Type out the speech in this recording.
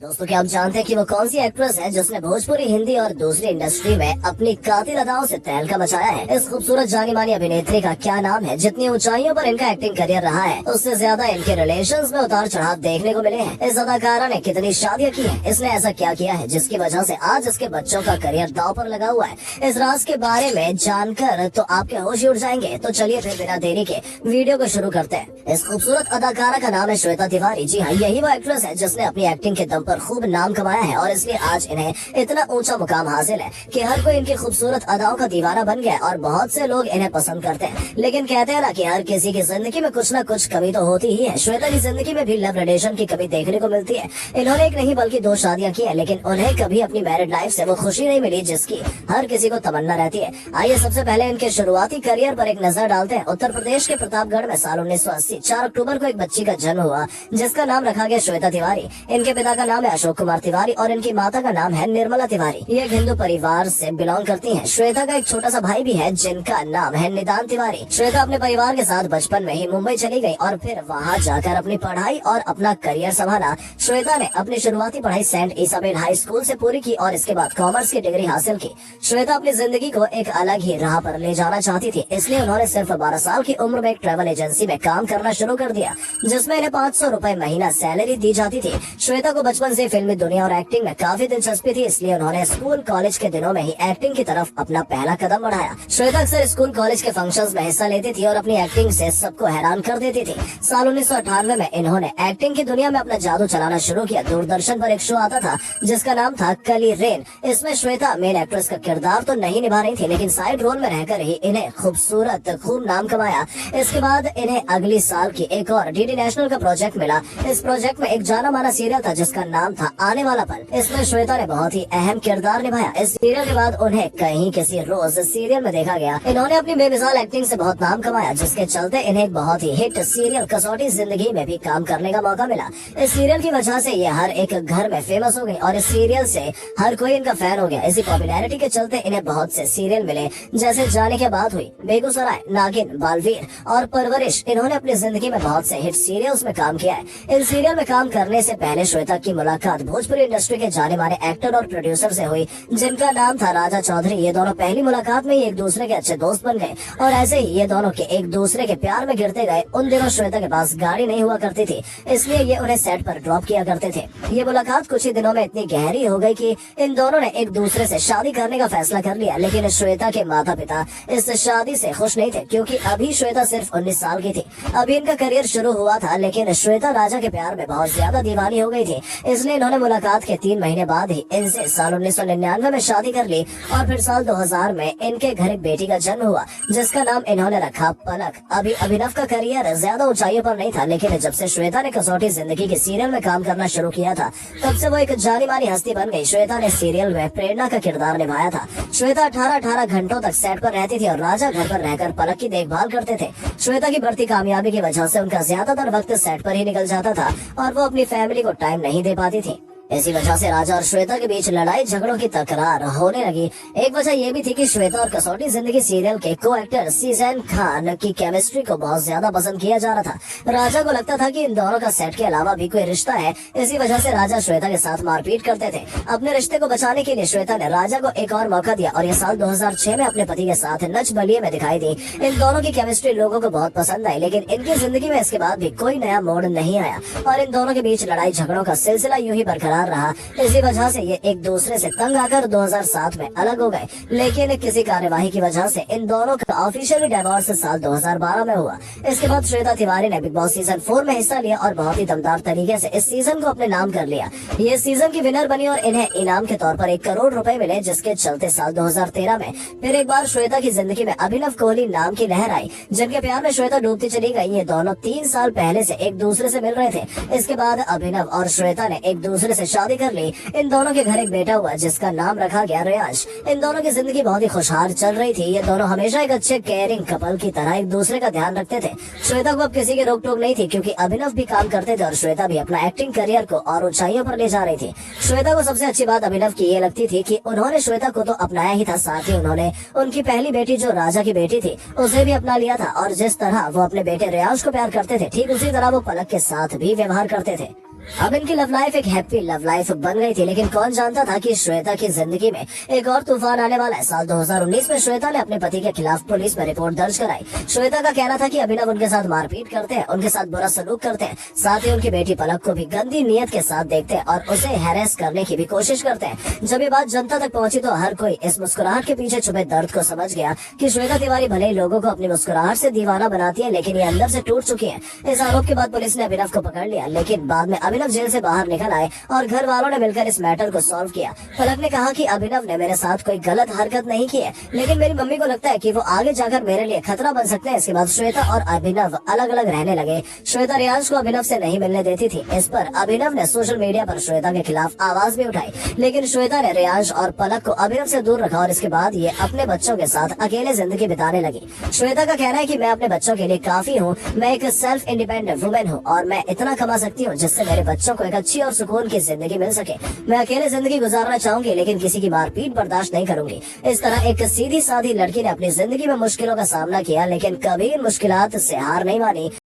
दोस्तों, क्या आप जानते हैं कि वो कौन सी एक्ट्रेस है जिसने भोजपुरी, हिंदी और दूसरी इंडस्ट्री में अपनी कातिल अदाओं से तहलका मचाया है। इस खूबसूरत जानी मानी अभिनेत्री का क्या नाम है? जितनी ऊंचाइयों पर इनका एक्टिंग करियर रहा है, उससे ज्यादा इनके रिलेशंस में उतार चढ़ाव देखने को मिले हैं। इस अदाकारा ने कितनी शादियां की हैं? इसने ऐसा क्या किया है जिसकी वजह से आज इसके बच्चों का करियर दांव पर लगा हुआ है? इस राज के बारे में जानकर तो आपके होश उड़ जाएंगे। तो चलिए फिर बिना देरी के वीडियो को शुरू करते हैं। इस खूबसूरत अदाकारा का नाम है श्वेता तिवारी। जी हाँ, यही वो एक्ट्रेस है जिसने अपनी एक्टिंग के दम पर खूब नाम कमाया है और इसलिए आज इन्हें इतना ऊंचा मुकाम हासिल है कि हर कोई इनकी खूबसूरत अदाओं का दीवाना बन गया और बहुत से लोग इन्हें पसंद करते हैं। लेकिन कहते हैं ना कि हर किसी की जिंदगी में कुछ न कुछ कमी तो होती ही है। श्वेता की जिंदगी में भी लव रिलेशन की कमी देखने को मिलती है। इन्होंने एक नहीं बल्कि 2 शादियां की है, लेकिन उन्हें कभी अपनी मैरिड लाइफ से वो खुशी नहीं मिली जिसकी हर किसी को तमन्ना रहती है। आइए सबसे पहले इनके शुरुआती करियर पर एक नजर डालते हैं। उत्तर प्रदेश के प्रतापगढ़ में साल 1980 4 अक्टूबर को एक बच्ची का जन्म हुआ जिसका नाम रखा गया श्वेता तिवारी। इनके पिता का नाम है अशोक कुमार तिवारी और इनकी माता का नाम है निर्मला तिवारी। ये एक हिंदू परिवार से बिलोंग करती हैं। श्वेता का एक छोटा सा भाई भी है जिनका नाम है निदान तिवारी। श्वेता अपने परिवार के साथ बचपन में ही मुंबई चली गई और फिर वहां जाकर अपनी पढ़ाई और अपना करियर संभाला। श्वेता ने अपनी शुरुआती पढ़ाई सेंट इसाबेल हाई स्कूल से पूरी की और इसके बाद कॉमर्स की डिग्री हासिल की। श्वेता अपनी जिंदगी को एक अलग ही राह पर ले जाना चाहती थी, इसलिए उन्होंने सिर्फ 12 साल की उम्र में एक ट्रैवल एजेंसी में काम करना शुरू कर दिया जिसमें इन्हें 500 रुपए महीना सैलरी दी जाती थी। श्वेता को बचपन से फिल्मी दुनिया और एक्टिंग में काफी दिलचस्पी थी, इसलिए उन्होंने स्कूल कॉलेज के दिनों में ही एक्टिंग की तरफ अपना पहला कदम बढ़ाया। श्वेता अक्सर स्कूल कॉलेज के फंक्शंस में हिस्सा लेती थी और अपनी एक्टिंग से सबको हैरान कर देती थी। साल 1998 में इन्होंने एक्टिंग की दुनिया में अपना जादू चलाना शुरू किया। दूरदर्शन पर एक शो आता था जिसका नाम था कली रेन। इसमें श्वेता मेन एक्ट्रेस का किरदार तो नहीं निभा रही थी, लेकिन साइड रोल में रहकर ही इन्हें खूब नाम कमाया। इसके बाद इन्हें अगली साल की एक और डीडी नेशनल का प्रोजेक्ट मिला। इस प्रोजेक्ट में एक जाना माना सीरियल था जिसका नाम था आने वाला पल। इसमें श्वेता ने बहुत ही अहम किरदार निभाया। इस सीरियल के बाद उन्हें कहीं किसी रोज सीरियल में देखा गया। इन्होंने अपनी बेमिसाल एक्टिंग से बहुत नाम कमाया जिसके चलते इन्हें एक बहुत ही हिट सीरियल कसौटी जिंदगी में भी काम करने का मौका मिला। इस सीरियल की वजह से ये हर एक घर में फेमस हो गई और इस सीरियल से हर कोई इनका फैन हो गया। इसी पॉपुलैरिटी के चलते इन्हें बहुत से सीरियल मिले जैसे जाने के बाद हुई, बेगूसराय, नागिन, बालवीर और परवरिश। इन्होंने अपनी जिंदगी में बहुत से हिट सीरियल्स में काम किया है। इन सीरियल में काम करने से पहले श्वेता की मुलाकात भोजपुरी इंडस्ट्री के जाने माने एक्टर और प्रोड्यूसर से हुई जिनका नाम था राजा चौधरी। ये दोनों पहली मुलाकात में ही एक दूसरे के अच्छे दोस्त बन गए और ऐसे ही ये दोनों के एक दूसरे के प्यार में गिरते गए। उन दिनों श्वेता के पास गाड़ी नहीं हुआ करती थी, इसलिए ये उन्हें सेट पर ड्रॉप किया करते थे। ये मुलाकात कुछ ही दिनों में इतनी गहरी हो गई कि इन दोनों ने एक दूसरे से शादी करने का फैसला कर लिया। लेकिन श्वेता के माता पिता इस शादी से खुश नहीं थे क्योंकि अभी श्वेता सिर्फ 19 साल की थी। अभी इनका करियर शुरू हुआ था, लेकिन श्वेता राजा के प्यार में बहुत ज्यादा दीवानी हो गई थी, इसलिए इन्होंने मुलाकात के 3 महीने बाद ही इनसे साल 1999 में शादी कर ली और फिर साल 2000 में इनके घर एक बेटी का जन्म हुआ जिसका नाम इन्होंने रखा पलक। अभी अभिनव का करियर ज्यादा ऊंचाइयों पर नहीं था, लेकिन जब से श्वेता ने कसौटी जिंदगी के सीरियल में काम करना शुरू किया था तब से वो एक जानी मानी हस्ती बन गई। श्वेता ने सीरियल में प्रेरणा का किरदार निभाया था। श्वेता 18 घंटों तक सेट पर रहती थी और राजा घर पर रहकर पलक की देखभाल करते थे। श्वेता की बढ़ती कामयाबी की वजह से उनका ज्यादातर वक्त सेट पर ही निकल जाता था और वो अपनी फैमिली को टाइम नहीं दे पाती थी। इसी वजह से राजा और श्वेता के बीच लड़ाई झगड़ों की तकरार होने लगी। एक वजह ये भी थी कि श्वेता और कसौटी जिंदगी सीरियल के को एक्टर सीजन खान की केमिस्ट्री को बहुत ज्यादा पसंद किया जा रहा था। राजा को लगता था कि इन दोनों का सेट के अलावा भी कोई रिश्ता है। इसी वजह से राजा श्वेता के साथ मारपीट करते थे। अपने रिश्ते को बचाने के लिए श्वेता ने राजा को एक और मौका दिया और ये साल 2006 में अपने पति के साथ नच बलिए में दिखाई दी। इन दोनों की केमिस्ट्री लोगों को बहुत पसंद आई, लेकिन इनकी जिंदगी में इसके बाद भी कोई नया मोड़ नहीं आया और इन दोनों के बीच लड़ाई झगड़ों का सिलसिला यूं ही बरकरार रहा। इसी वजह से ये एक दूसरे से तंग आकर 2007 में अलग हो गए, लेकिन किसी कार्यवाही की वजह से इन दोनों का ऑफिशियली डिवोर्स साल 2012 में हुआ। इसके बाद श्वेता तिवारी ने बिग बॉस सीजन 4 में हिस्सा लिया और बहुत ही दमदार तरीके से इस सीजन को अपने नाम कर लिया। ये सीजन की विनर बनी और इन्हें इनाम के तौर पर 1 करोड़ रुपए मिले, जिसके चलते साल 2013 में फिर एक बार श्वेता की जिंदगी में अभिनव कोहली नाम की लहर आई जिनके प्यार में श्वेता डूबती चली गई। ये दोनों 3 साल पहले से एक दूसरे से मिल रहे थे। इसके बाद अभिनव और श्वेता ने एक दूसरे से शादी कर ली। इन दोनों के घर एक बेटा हुआ जिसका नाम रखा गया रियाज। इन दोनों की जिंदगी बहुत ही खुशहाल चल रही थी। ये दोनों हमेशा एक अच्छे केयरिंग कपल की तरह एक दूसरे का ध्यान रखते थे। श्वेता को अब किसी की रोक टोक नहीं थी क्योंकि अभिनव भी काम करते थे और श्वेता भी अपना एक्टिंग करियर को और ऊंचाइयों पर ले जा रही थी। श्वेता को सबसे अच्छी बात अभिनव की ये लगती थी कि उन्होंने श्वेता को तो अपनाया ही था, साथ ही उन्होंने उनकी पहली बेटी जो राजा की बेटी थी उसे भी अपना लिया था और जिस तरह वो अपने बेटे रियाज को प्यार करते थे ठीक उसी तरह वो पलक के साथ भी व्यवहार करते थे। अब इनकी लव लाइफ एक हैप्पी लव लाइफ बन गई थी, लेकिन कौन जानता था कि श्वेता की जिंदगी में एक और तूफान आने वाला है। साल 2019 में श्वेता ने अपने पति के खिलाफ पुलिस में रिपोर्ट दर्ज कराई। श्वेता का कहना था कि अभिनव उनके साथ मारपीट करते हैं, उनके साथ बुरा सलूक करते हैं, साथ ही उनकी बेटी पलक को भी गंदी नीयत के साथ देखते हैं और उसे हैरेस करने की भी कोशिश करते हैं। जब ये बात जनता तक पहुंची तो हर कोई इस मुस्कुराहट के पीछे छुपे दर्द को समझ गया कि श्वेता तिवारी भले ही लोगों को अपनी मुस्कुराहट से दीवाना बनाती है, लेकिन ये अंदर से टूट चुकी है। इस आरोप के बाद पुलिस ने अभिनव को पकड़ लिया, लेकिन बाद में अभिनव जेल से बाहर निकल आए और घर वालों ने मिलकर इस मैटर को सॉल्व किया। पलक ने कहा कि अभिनव ने मेरे साथ कोई गलत हरकत नहीं की है, लेकिन मेरी मम्मी को लगता है कि वो आगे जाकर मेरे लिए खतरा बन सकते हैं। इसके बाद श्वेता और अभिनव अलग अलग रहने लगे। श्वेता रियांश को अभिनव से नहीं मिलने देती थी। इस पर अभिनव ने सोशल मीडिया पर श्वेता के खिलाफ आवाज भी उठाई, लेकिन श्वेता ने रियांश और पलक को अभिनव से दूर रखा और इसके बाद ये अपने बच्चों के साथ अकेले जिंदगी बिताने लगी। श्वेता का कहना है कि मैं अपने बच्चों के लिए काफी हूँ, मैं एक सेल्फ इंडिपेंडेंट वुमेन हूँ और मैं इतना कमा सकती हूँ जिससे मेरे बच्चों को एक अच्छी और सुकून की जिंदगी मिल सके। मैं अकेले जिंदगी गुजारना चाहूंगी, लेकिन किसी की मारपीट बर्दाश्त नहीं करूंगी। इस तरह एक सीधी सादी लड़की ने अपनी जिंदगी में मुश्किलों का सामना किया, लेकिन कभी इन मुश्किलात से हार नहीं मानी।